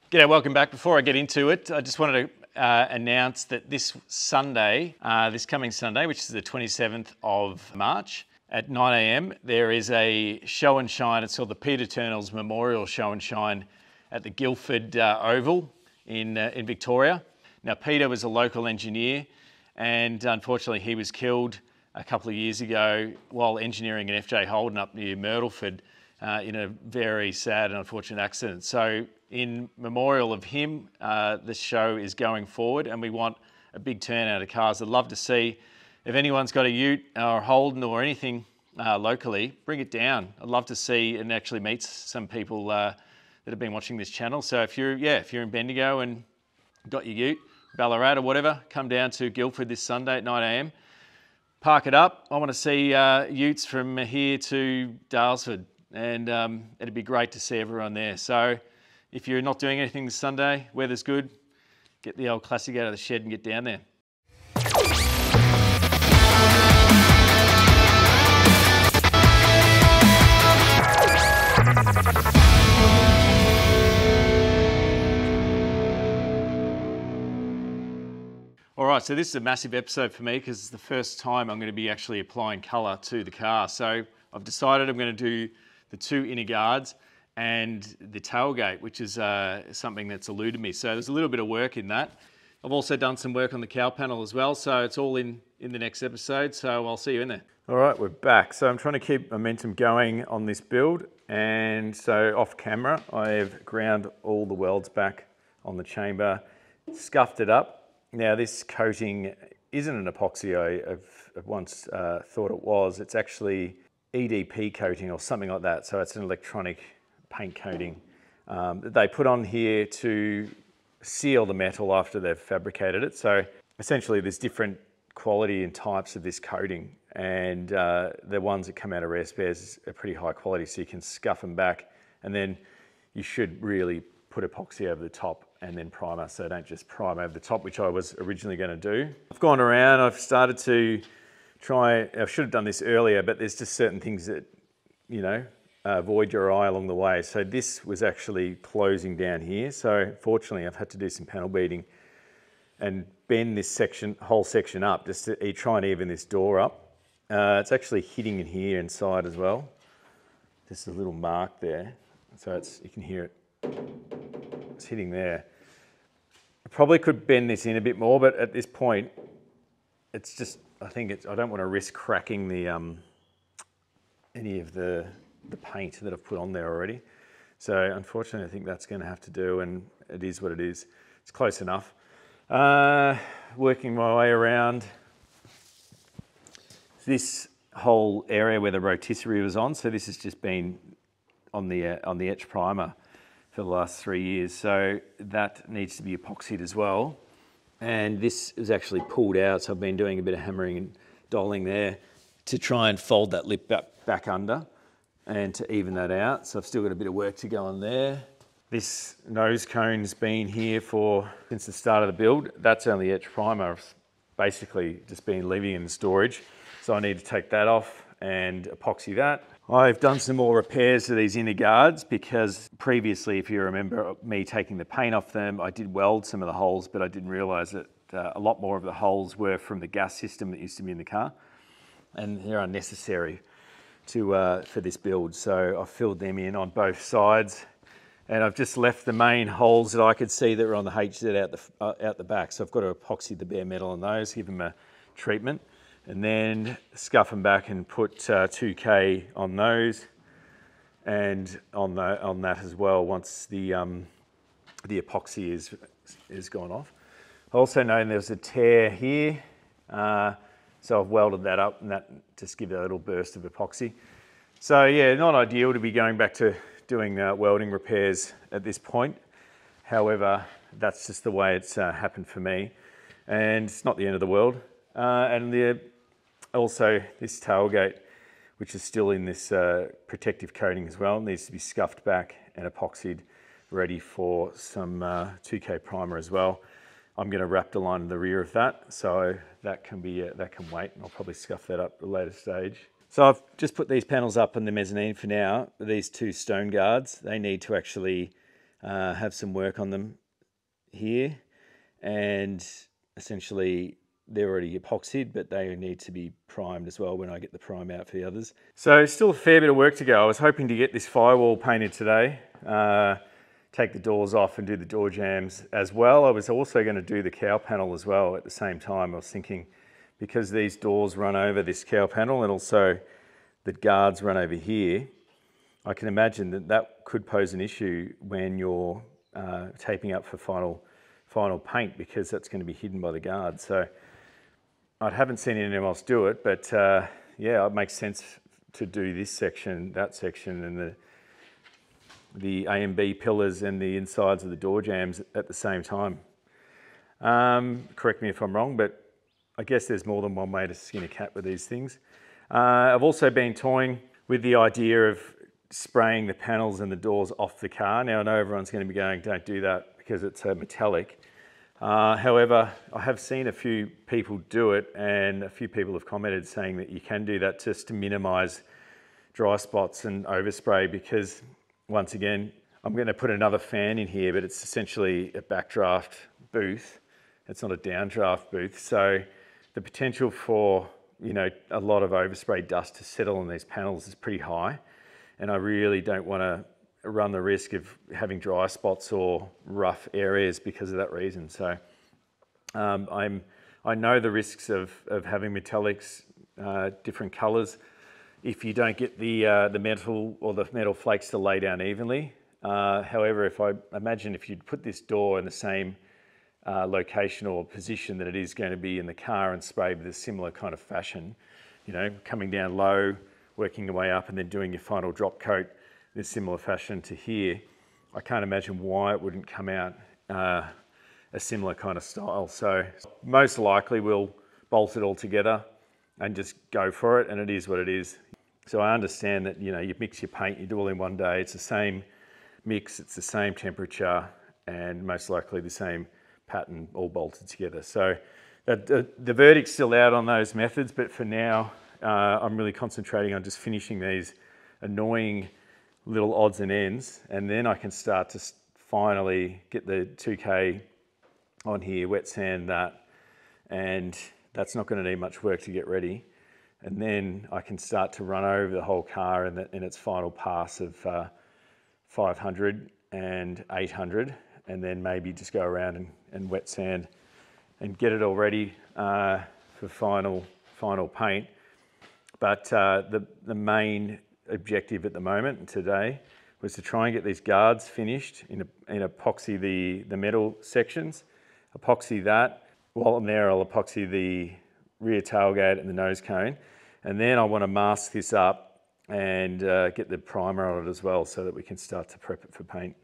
G'day, welcome back. Before I get into it, I just wanted to announce that this Sunday, this coming Sunday, which is the 27th of March at 9 a.m, there is a show and shine. It's called the Peter Turnell's Memorial Show and Shine at the Guildford Oval in Victoria. Now, Peter was a local engineer and unfortunately he was killed a couple of years ago while engineering an FJ Holden up near Myrtleford in a very sad and unfortunate accident. So in memorial of him, the show is going forward and we want a big turnout of cars. I'd love to see if anyone's got a ute or Holden or anything locally, bring it down. I'd love to see and actually meet some people that have been watching this channel. So if you're in Bendigo and got your ute, Ballarat or whatever, come down to Guildford this Sunday at 9 a.m. Park it up. I want to see utes from here to Dalesford, and it'd be great to see everyone there. So if you're not doing anything this Sunday, weather's good, get the old classic out of the shed and get down there. All right, so this is a massive episode for me because it's the first time I'm going to be actually applying colour to the car. So I've decided I'm going to do the two inner guards and the tailgate, which is something that's eluded me. So there's a little bit of work in that. I've also done some work on the cowl panel as well, so it's all in the next episode, so I'll see you in there. All right, we're back. So I'm trying to keep momentum going on this build, and so off camera, I've ground all the welds back on the chamber, scuffed it up. Now this coating isn't an epoxy I've once thought it was. It's actually EDP coating or something like that. So it's an electronic paint coating that they put on here to seal the metal after they've fabricated it. So essentially there's different quality and types of this coating, and the ones that come out of rare spares are pretty high quality, so you can scuff them back, and then you should really put epoxy over the top and then primer, so don't just prime over the top, which I was originally going to do. I've gone around, I've started to try, I should have done this earlier, but there's just certain things that, you know, avoid your eye along the way. So this was actually closing down here. So fortunately I've had to do some panel beating and bend this whole section up just to try and even this door up. It's actually hitting in here inside as well. There's a little mark there. So you can hear it. It's hitting there. I probably could bend this in a bit more, but at this point, it's just, I don't want to risk cracking the any of the paint that I've put on there already. So unfortunately, I think that's going to have to do, and it is what it is. It's close enough. Working my way around this whole area where the rotisserie was on. So this has just been on the etch primer for the last 3 years. So that needs to be epoxied as well. And this is actually pulled out. So I've been doing a bit of hammering and doling there to try and fold that lip back under and to even that out. So I've still got a bit of work to go on there. This nose cone's been here since the start of the build. That's only etch primer. I've basically just been leaving it in storage. So I need to take that off and epoxy that. I've done some more repairs to these inner guards because previously, if you remember me taking the paint off them, I did weld some of the holes, but I didn't realise that a lot more of the holes were from the gas system that used to be in the car, and they're unnecessary for this build. So I've filled them in on both sides, and I've just left the main holes that I could see that were on the HZ out the back. So I've got to epoxy the bare metal on those, give them a treatment, and then scuff them back and put 2K on those and on that as well once the epoxy is gone off. I also know there's a tear here, so I've welded that up, and that just gives a little burst of epoxy. So yeah, not ideal to be going back to doing welding repairs at this point. However, that's just the way it's happened for me, and it's not the end of the world. And also this tailgate, which is still in this protective coating as well, needs to be scuffed back and epoxied, ready for some 2K primer as well. I'm going to wrap the line in the rear of that, so that can wait, and I'll probably scuff that up at a later stage. So I've just put these panels up on the mezzanine for now. These two stone guards, they need to actually have some work on them here, and essentially they're already epoxied, but they need to be primed as well when I get the prime out for the others. So still a fair bit of work to go. I was hoping to get this firewall painted today, take the doors off and do the door jambs as well. I was also going to do the cow panel as well at the same time. I was thinking, because these doors run over this cow panel and also the guards run over here, I can imagine that that could pose an issue when you're taping up for final paint, because that's going to be hidden by the guards. So I haven't seen anyone else do it, but yeah, it makes sense to do this section, that section, and the A and B pillars and the insides of the door jambs at the same time. Correct me if I'm wrong, but I guess there's more than one way to skin a cat with these things. I've also been toying with the idea of spraying the panels and the doors off the car. Now I know everyone's going to be going, don't do that because it's metallic. However, I have seen a few people do it, and a few people have commented saying that you can do that just to minimise dry spots and overspray, because once again, I'm going to put another fan in here, but it's essentially a backdraft booth. It's not a downdraft booth. So the potential for, you know, a lot of overspray dust to settle on these panels is pretty high. And I really don't want to run the risk of having dry spots or rough areas because of that reason. So I know the risks of having metallics, different colours, if you don't get the metal or the metal flakes to lay down evenly. However, if I imagine if you'd put this door in the same location or position that it is going to be in the car and sprayed with a similar kind of fashion, you know, coming down low, working your way up and then doing your final drop coat in a similar fashion to here, I can't imagine why it wouldn't come out a similar kind of style. So most likely we'll bolt it all together and just go for it, and it is what it is. So I understand that, you know, you mix your paint, you do it all in one day, it's the same mix, it's the same temperature, and most likely the same pattern all bolted together. So the verdict's still out on those methods, but for now, I'm really concentrating on just finishing these annoying little odds and ends, and then I can start to finally get the 2K on here, wet sand that, and that's not going to need much work to get ready. And then I can start to run over the whole car in its final pass of 500 and 800, and then maybe just go around and wet sand and get it all ready for final paint. But the main objective at the moment today was to try and get these guards finished in epoxy the metal sections, epoxy that. While I'm there, I'll epoxy the rear tailgate and the nose cone, and then I want to mask this up and get the primer on it as well, so that we can start to prep it for paint.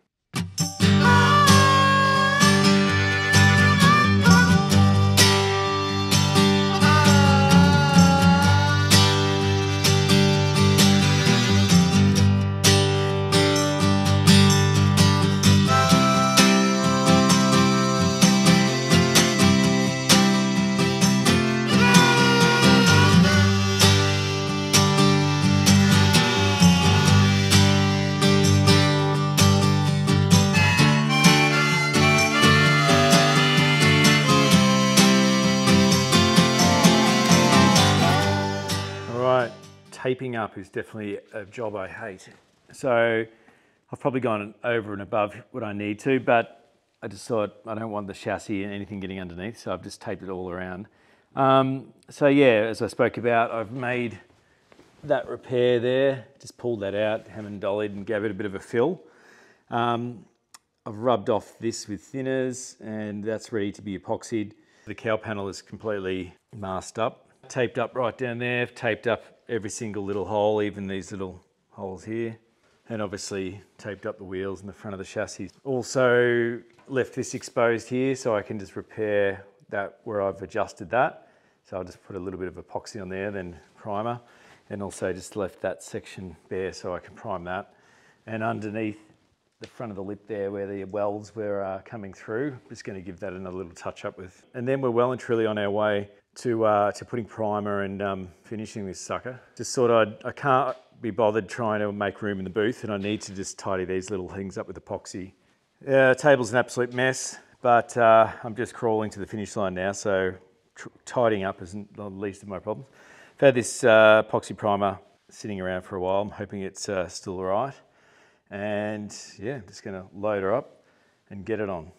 Taping up is definitely a job I hate. So I've probably gone over and above what I need to, but I just thought I don't want the chassis and anything getting underneath, so I've just taped it all around. So yeah, as I spoke about, I've made that repair there, just pulled that out, hammer and dollied, and gave it a bit of a fill. I've rubbed off this with thinners, and that's ready to be epoxied. The cowl panel is completely masked up. Taped up right down there, taped up every single little hole, even these little holes here. And obviously taped up the wheels and the front of the chassis. Also left this exposed here so I can just repair that where I've adjusted that. So I'll just put a little bit of epoxy on there, then primer. And also just left that section bare so I can prime that. And underneath the front of the lip there where the welds were coming through, just going to give that another little touch up with. And then we're well and truly on our way to putting primer and finishing this sucker. Just thought I can't be bothered trying to make room in the booth, and I need to just tidy these little things up with epoxy Table's an absolute mess, but I'm just crawling to the finish line now, so tidying up isn't the least of my problems. I've had this epoxy primer sitting around for a while. I'm hoping it's still all right. And yeah, I'm just gonna load her up and get it on.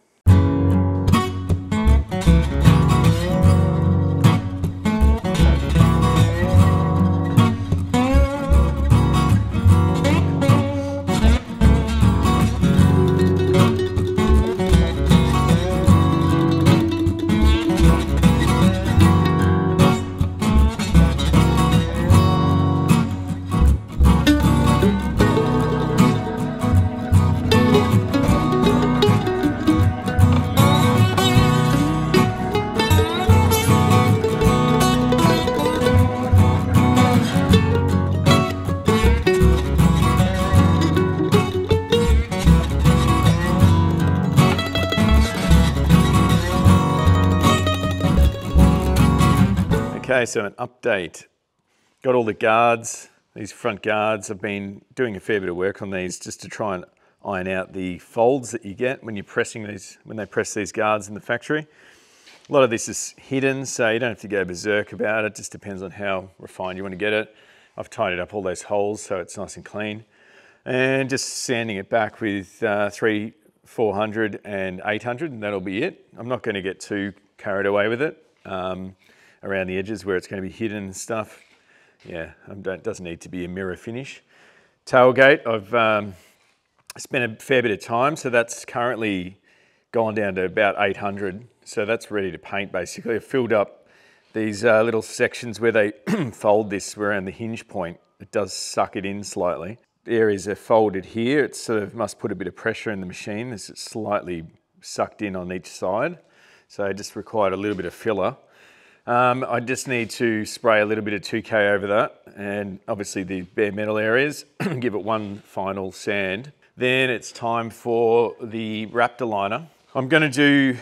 Okay, so an update. Got all the guards, these front guards. I've been doing a fair bit of work on these just to try and iron out the folds that you get when you're pressing these, when they press these guards in the factory. A lot of this is hidden, so you don't have to go berserk about it. Just depends on how refined you want to get it. I've tidied up all those holes so it's nice and clean. And just sanding it back with 300, 400 and 800, and that'll be it. I'm not going to get too carried away with it. Around the edges where it's going to be hidden and stuff. Yeah, it doesn't need to be a mirror finish. Tailgate, I've spent a fair bit of time, so that's currently gone down to about 800. So that's ready to paint basically. I've filled up these little sections where they fold this around the hinge point. It does suck it in slightly. The areas are folded here. It sort of must put a bit of pressure in the machine as it's slightly sucked in on each side. So I just required a little bit of filler. I just need to spray a little bit of 2K over that, and obviously the bare metal areas, give it one final sand. Then it's time for the Raptor liner. I'm going to do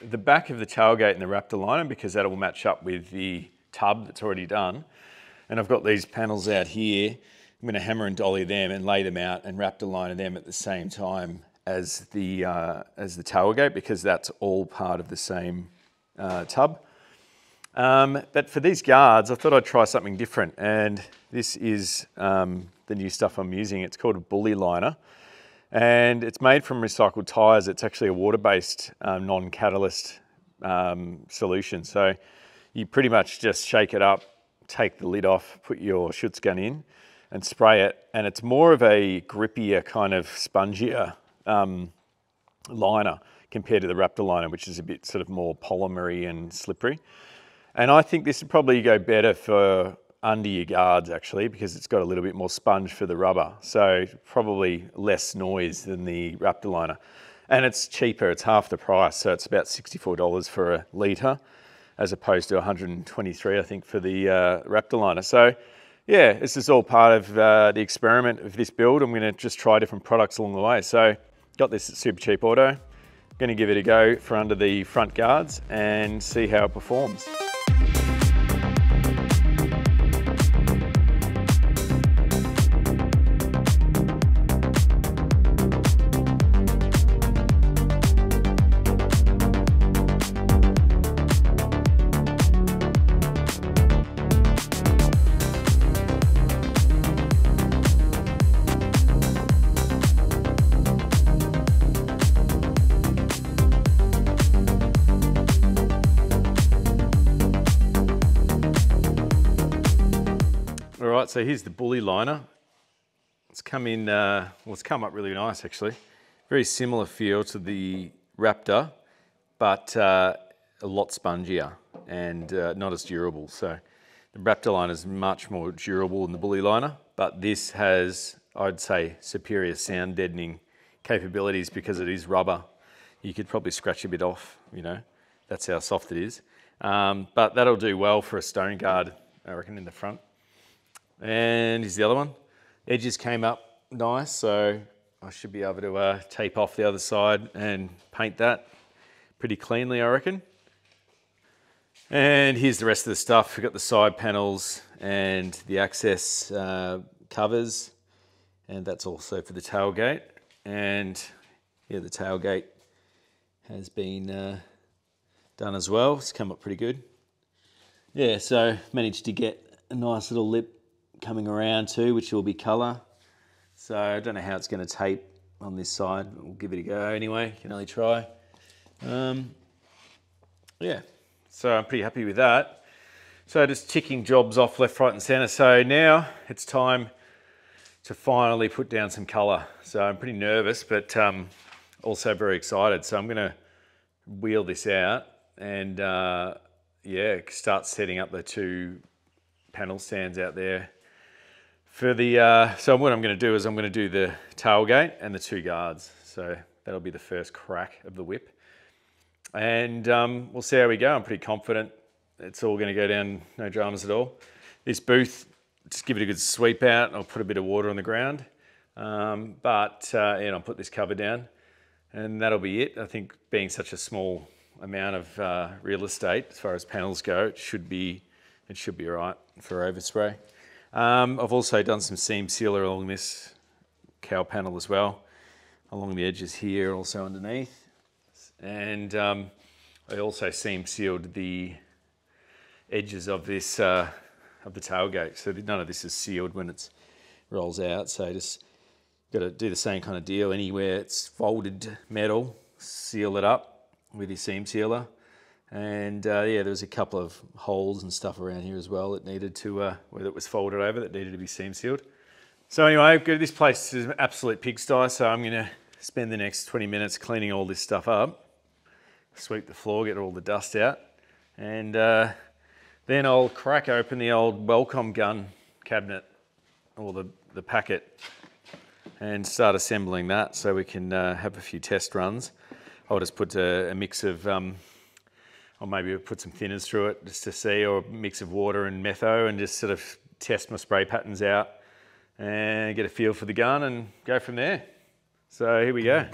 the back of the tailgate in the Raptor liner because that will match up with the tub that's already done. And I've got these panels out here. I'm going to hammer and dolly them and lay them out and Raptor liner them at the same time as the tailgate because that's all part of the same tub. But for these guards, I thought I'd try something different, and this is the new stuff I'm using. It's called a bully liner, and it's made from recycled tyres. It's actually a water-based non-catalyst solution. So you pretty much just shake it up, take the lid off, put your Schutz gun in and spray it, and it's more of a grippier, kind of spongier liner compared to the Raptor liner, which is a bit sort of more polymery and slippery. And I think this would probably go better for under your guards actually, because it's got a little bit more sponge for the rubber. So probably less noise than the Raptor liner. And it's cheaper, it's half the price. So it's about $64 for a litre, as opposed to 123, I think, for the Raptor liner. So yeah, this is all part of the experiment of this build. I'm gonna just try different products along the way. So got this at Super Cheap Auto. Gonna give it a go for under the front guards and see how it performs. All right, so here's the bully liner. It's come in, well, it's come up really nice actually. Very similar feel to the Raptor, but a lot spongier and not as durable. So the Raptor liner is much more durable than the bully liner, but this has, I'd say, superior sound deadening capabilities because it is rubber. You could probably scratch a bit off, you know, that's how soft it is. But that'll do well for a stone guard, I reckon, in the front. And here's the other one. Edges came up nice, so I should be able to tape off the other side and paint that pretty cleanly, I reckon. And here's the rest of the stuff. We've got the side panels and the access covers, and that's also for the tailgate. And yeah, the tailgate has been done as well. It's come up pretty good. Yeah, so managed to get a nice little lip coming around too, which will be colour. So I don't know how it's going to tape on this side. We'll give it a go anyway. Can only try. Yeah, so I'm pretty happy with that. So just ticking jobs off left, right and centre. So now it's time to finally put down some colour. So I'm pretty nervous, but also very excited. So I'm going to wheel this out and yeah, start setting up the 2 panel stands out there. For the so what I'm going to do is I'm going to do the tailgate and the 2 guards. So that'll be the first crack of the whip. And we'll see how we go. I'm pretty confident it's all going to go down, no dramas at all. This booth, just give it a good sweep out. And I'll put a bit of water on the ground. And I'll put this cover down. And that'll be it. I think being such a small amount of real estate as far as panels go, it should be all right for overspray. I've also done some seam sealer along this cowl panel as well, along the edges here, also underneath. And I also seam sealed the edges of this of the tailgate, so none of this is sealed when it rolls out. So just got to do the same kind of deal. Anywhere it's folded metal, seal it up with your seam sealer. And yeah, there was a couple of holes and stuff around here as well that needed to, where it was folded over, that needed to be seam sealed. So anyway, this place is an absolute pigsty, so I'm going to spend the next 20 minutes cleaning all this stuff up, sweep the floor, get all the dust out, and then I'll crack open the old welcome gun cabinet, or the packet, and start assembling that so we can have a few test runs. I'll just put a mix of or maybe put some thinners through it just to see, or a mix of water and metho, and just sort of test my spray patterns out and get a feel for the gun and go from there. So here we go.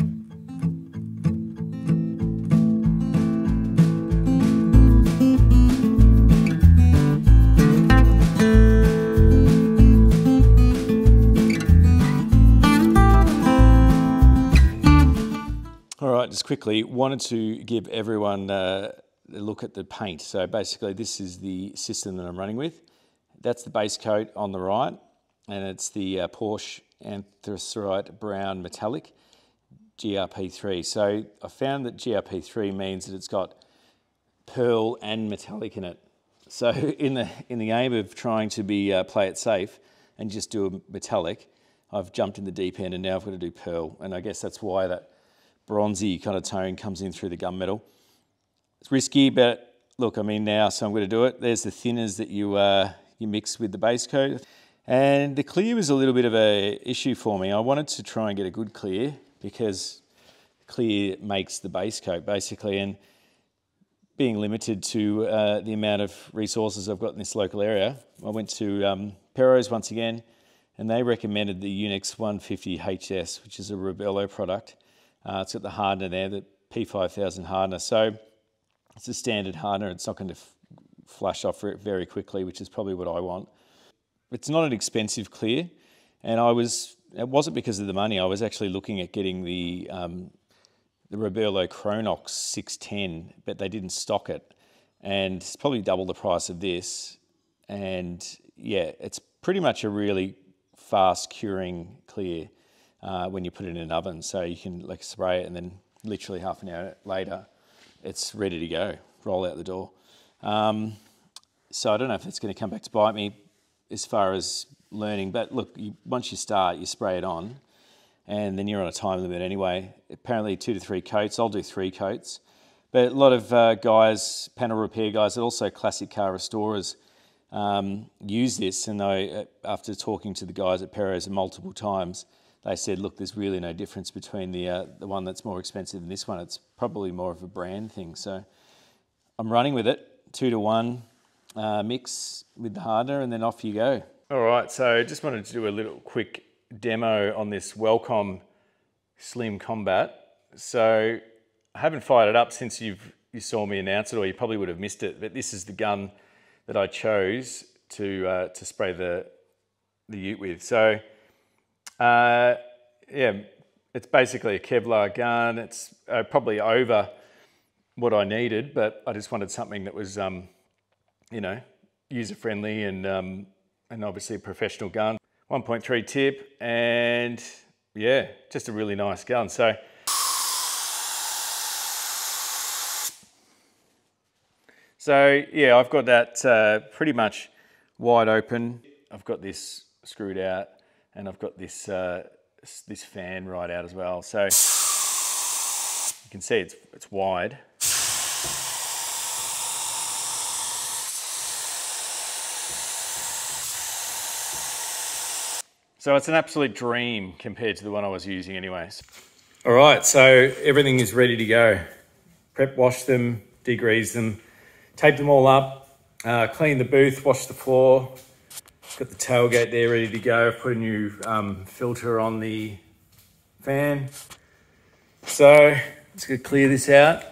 All right, just quickly, wanted to give everyone a look at the paint. So basically this is the system that I'm running with. That's the base coat on the right, and it's the Porsche Anthracite Brown Metallic GRP3. So I found that GRP3 means that it's got pearl and metallic in it. So in the aim of trying to play it safe and just do a metallic, I've jumped in the deep end and now I've got to do pearl. And I guess that's why that bronzy kind of tone comes in through the gunmetal. It's risky, but look, I mean now, so I'm going to do it. There's the thinners that you mix with the base coat. And the clear was a little bit of an issue for me. I wanted to try and get a good clear because clear makes the base coat basically, and being limited to the amount of resources I've got in this local area, I went to Perro's once again, and they recommended the Unix 150 HS, which is a Rubello product. It's got the hardener there, the P5000 hardener. So it's a standard hardener. It's not going to flash off very quickly, which is probably what I want. It's not an expensive clear, and it wasn't because of the money. I was actually looking at getting the Rubello Chronox 610, but they didn't stock it, and it's probably double the price of this. And yeah, it's pretty much a really fast curing clear when you put it in an oven. So you can like spray it, and then literally half an hour later, it's ready to go, roll out the door. So I don't know if it's going to come back to bite me as far as learning, but look, once you start, you spray it on, and then you're on a time limit anyway. Apparently 2 to 3 coats. I'll do 3 coats. But a lot of guys, panel repair guys, and also classic car restorers use this. And after talking to the guys at Perro's multiple times, they said, look, there's really no difference between the one that's more expensive and this one. It's probably more of a brand thing. So I'm running with it, 2 to 1 mix with the hardener, and then off you go. All right, so just wanted to do a little quick demo on this Wellcom Slim Combat. So I haven't fired it up since you saw me announce it, or you probably would have missed it, but this is the gun that I chose to spray the ute with. So yeah, It's basically a Kevlar gun. It's probably over what I needed, but I just wanted something that was, you know, user-friendly and obviously a professional gun. 1.3 tip, and yeah, just a really nice gun. So yeah, I've got that pretty much wide open. I've got this screwed out, and I've got this this fan right out as well. So you can see it's wide. So it's an absolute dream compared to the one I was using anyways. All right, so everything is ready to go. Prep wash them, degrease them, tape them all up, clean the booth, wash the floor. Got the tailgate there ready to go. Put a new filter on the fan. So let's go clear this out.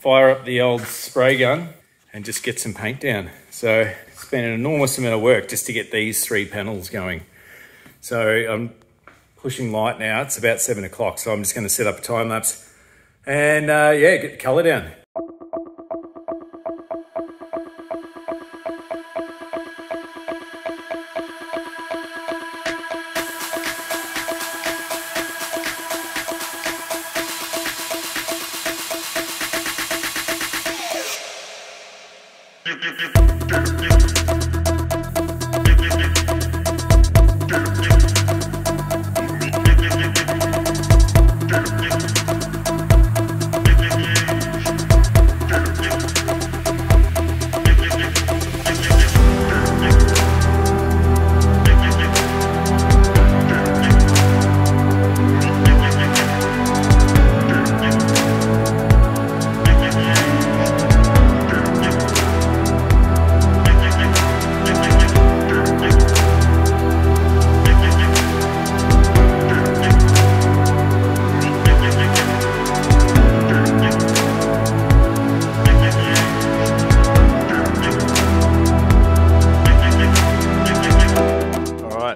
Fire up the old spray gun and just get some paint down. So it's been an enormous amount of work just to get these 3 panels going. So I'm pushing light now. It's about 7 o'clock. So I'm just going to set up a time lapse and yeah, get the color down.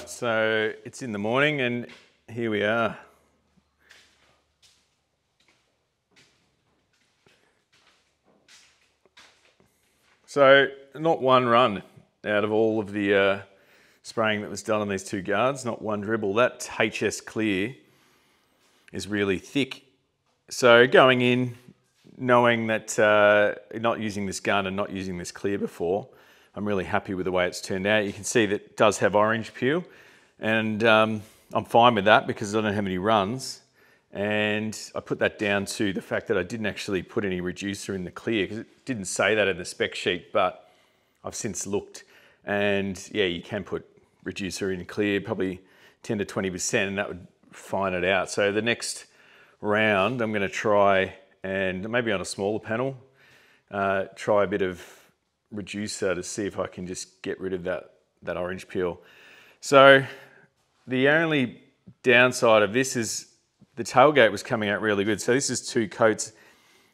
So it's in the morning and here we are. So not one run out of all of the spraying that was done on these 2 guards, not one dribble. That HS clear is really thick. So going in, knowing that not using this gun and not using this clear before, I'm really happy with the way it's turned out. You can see that it does have orange peel, and I'm fine with that because I don't have any runs. And I put that down to the fact that I didn't actually put any reducer in the clear because it didn't say that in the spec sheet, but I've since looked, and yeah, you can put reducer in clear, probably 10 to 20%, and that would fine it out. So the next round I'm going to try, and maybe on a smaller panel, try a bit of reducer to see if I can just get rid of that orange peel. So the only downside of this is the tailgate was coming out really good. So this is 2 coats.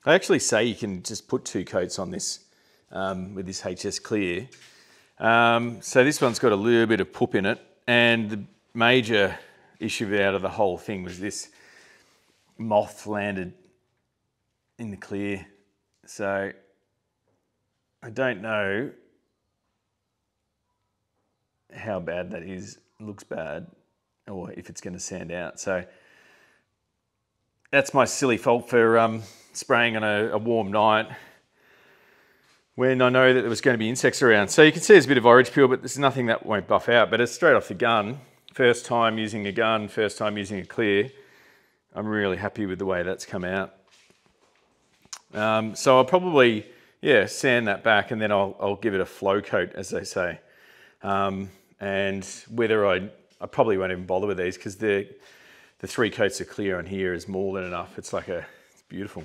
I actually say you can just put 2 coats on this with this HS clear. So this one's got a little bit of poop in it, and the major issue out of the whole thing was this moth landed in the clear. So I don't know how bad that is. It looks bad, or if it's going to sand out. So that's my silly fault for spraying on a warm night when I know that there was going to be insects around. So you can see there's a bit of orange peel, but there's nothing that won't buff out. But it's straight off the gun. First time using a gun, first time using a clear. I'm really happy with the way that's come out. So I'll probably, yeah, sand that back, and then I'll give it a flow coat, as they say. And whether I probably won't even bother with these because the 3 coats of clear on here is more than enough. It's beautiful.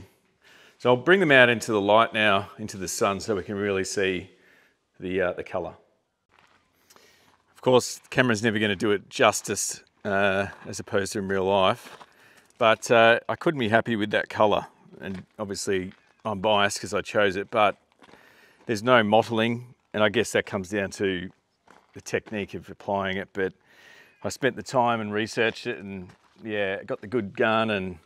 So I'll bring them out into the light now, into the sun, so we can really see the colour. Of course, the camera's never going to do it justice as opposed to in real life, but I couldn't be happy with that colour. And obviously I'm biased because I chose it, but there's no mottling, and I guess that comes down to the technique of applying it. But I spent the time and researched it and yeah, got the good gun and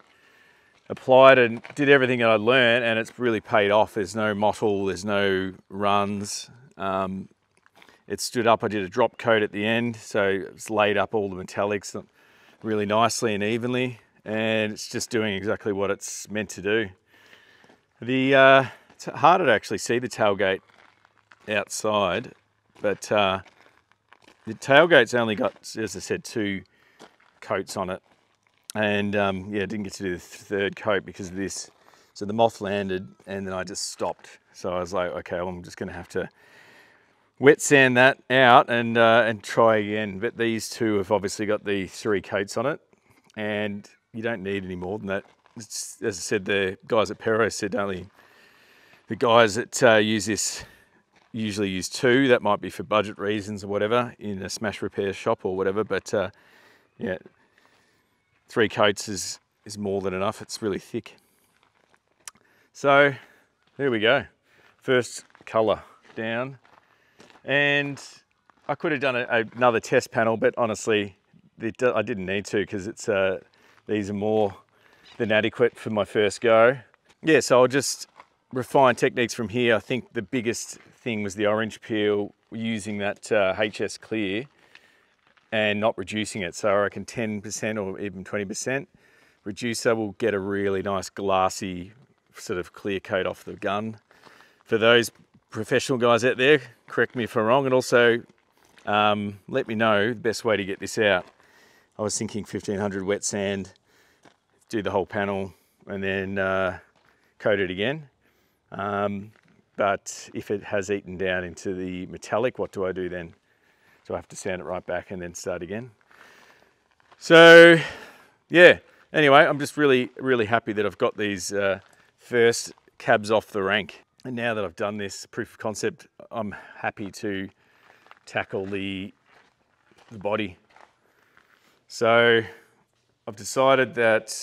applied and did everything that I learned, and it's really paid off. There's no mottle, there's no runs. It stood up. I did a drop coat at the end, so it's laid up all the metallics really nicely and evenly, and it's just doing exactly what it's meant to do. It's harder to actually see the tailgate outside, but the tailgate's only got, as I said, 2 coats on it, and yeah, didn't get to do the 3rd coat because of this. So the moth landed and then I just stopped. So I was like, okay, well, I'm just going to have to wet sand that out and try again. But these 2 have obviously got the 3 coats on it, and you don't need any more than that. As I said, the guys at Pero said only the guys that use this usually use 2. That might be for budget reasons or whatever in a smash repair shop or whatever. But yeah, 3 coats is more than enough. It's really thick. So there we go. First colour down. And I could have done another test panel, but honestly, I didn't need to because it's these are more than adequate for my first go. Yeah, so I'll just refine techniques from here. I think the biggest thing was the orange peel, using that HS clear and not reducing it. So I reckon 10% or even 20% reducer will get a really nice glassy sort of clear coat off the gun. For those professional guys out there, correct me if I'm wrong, and also let me know the best way to get this out. I was thinking 1500 wet sand, do the whole panel, and then coat it again. But if it has eaten down into the metallic, what do I do then? So I have to sand it right back and then start again. So yeah, anyway, I'm just really, really happy that I've got these first cabs off the rank. And now that I've done this proof of concept, I'm happy to tackle the body. So I've decided that,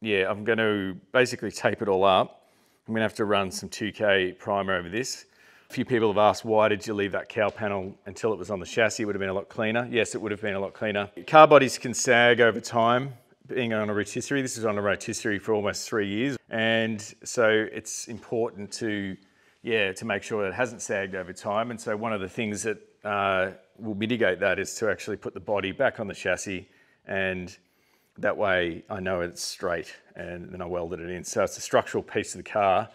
yeah, I'm going to basically tape it all up. I'm going to have to run some 2K primer over this. A few people have asked, why did you leave that cowl panel until it was on the chassis? It would have been a lot cleaner. Yes, it would have been a lot cleaner. Car bodies can sag over time. Being on a rotisserie, this is on a rotisserie for almost 3 years. And so it's important to make sure that it hasn't sagged over time. And so one of the things that will mitigate that is to actually put the body back on the chassis, and that way I know it's straight, and then I welded it in. So it's a structural piece of the car,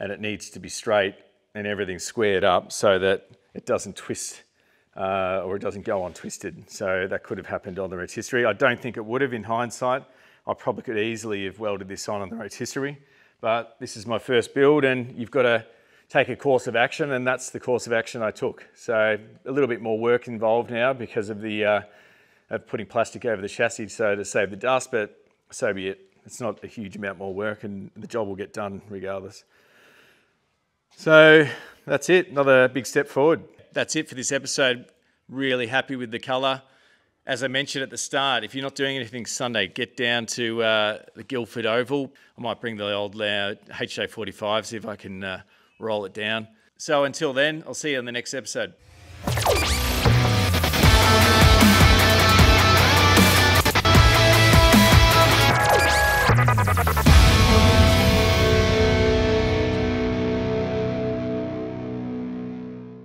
and it needs to be straight and everything squared up so that it doesn't twist or it doesn't go on twisted. So that could have happened on the rotisserie. I don't think it would have in hindsight. I probably could easily have welded this on the rotisserie, but this is my first build, and you've got to take a course of action, and that's the course of action I took. So a little bit more work involved now because of the of putting plastic over the chassis so to save the dust, but so be it. It's not a huge amount more work, and the job will get done regardless. So that's it, another big step forward. That's it for this episode. Really happy with the colour. As I mentioned at the start, if you're not doing anything Sunday, get down to the Guildford Oval. I might bring the old HJ45, see if I can roll it down. So until then, I'll see you on the next episode.